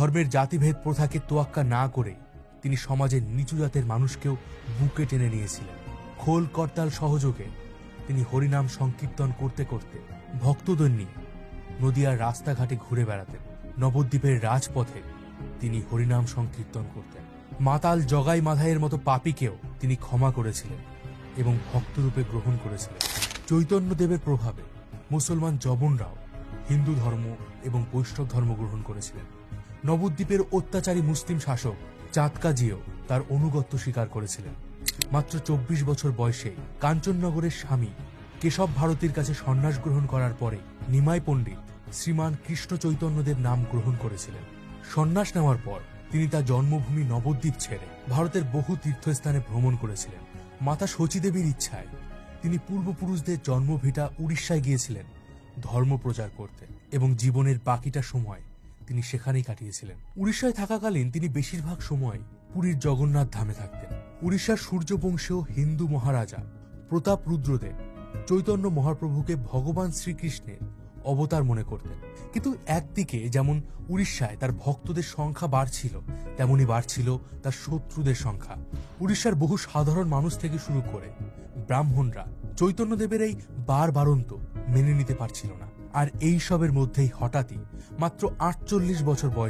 ধর্মের জাতিভেদ প্রথাকে তোয়াক্কা না করে তিনি সমাজের নিচু জাতের মানুষকেও বুকে টেনে নিয়েছিলেন। খোল করতাল সহযোগে তিনি হরিনাম সংকীর্তন করতে করতে ভক্তদের নিয়ে নদিয়ার রাস্তাঘাটে ঘুরে বেড়াতেন। নবদ্বীপের রাজপথে তিনি হরিনাম সংকীর্তন করতেন। মাতাল জগাই মাধাইয়ের মতো পাপীকেও তিনি ক্ষমা করেছিলেন এবং ভক্তরূপে গ্রহণ করেছিলেন। চৈতন্যদেবের প্রভাবে মুসলমান জবনরাও হিন্দু ধর্ম এবং বৈষ্ণব ধর্ম গ্রহণ করেছিলেন। নবদ্বীপের অত্যাচারী মুসলিম শাসক চাঁদকাজিও তার অনুগত্য স্বীকার করেছিলেন। মাত্র 24 বছর বয়সে কাঞ্চননগরের স্বামী কেশব ভারতীর কাছে সন্ন্যাস গ্রহণ করার পরে নিমাই পণ্ডিত শ্রীমান কৃষ্ণ চৈতন্যদেব নাম গ্রহণ করেছিলেন। সন্ন্যাস নেওয়ার পর তিনি তার জন্মভূমি নবদ্বীপ ছেড়ে ভারতের বহু তীর্থস্থানে ভ্রমণ করেছিলেন। মাতা শচীদেবীর ইচ্ছায় তিনি পূর্বপুরুষদের জন্মভিটা উড়িষ্যায় গিয়েছিলেন ধর্ম প্রচার করতে এবং জীবনের বাকিটা সময় তিনি সেখানেই কাটিয়েছিলেন। উড়িষ্যায় থাকাকালীন তিনি বেশিরভাগ সময় পুরীর জগন্নাথ ধামে থাকতেন। উড়িষ্যার সূর্যবংশীয় হিন্দু মহারাজা প্রতাপ রুদ্রদেব চৈতন্য মহাপ্রভুকে ভগবান শ্রীকৃষ্ণের অবতার মনে করতেন। কিন্তু একদিকে যেমন উড়িষ্যায় তার ভক্তদের সংখ্যা বাড়ছিল, তেমনি বাড়ছিল তার শত্রুদের সংখ্যা। উড়িষ্যার বহু সাধারণ মানুষ থেকে শুরু করে ব্রাহ্মণরা চৈতন্যদেবের এই বারবারন্ত মেনে নিতে পারছিল না। আর এই সবের মধ্যেই হঠাৎই মাত্র 48 বছর বয়স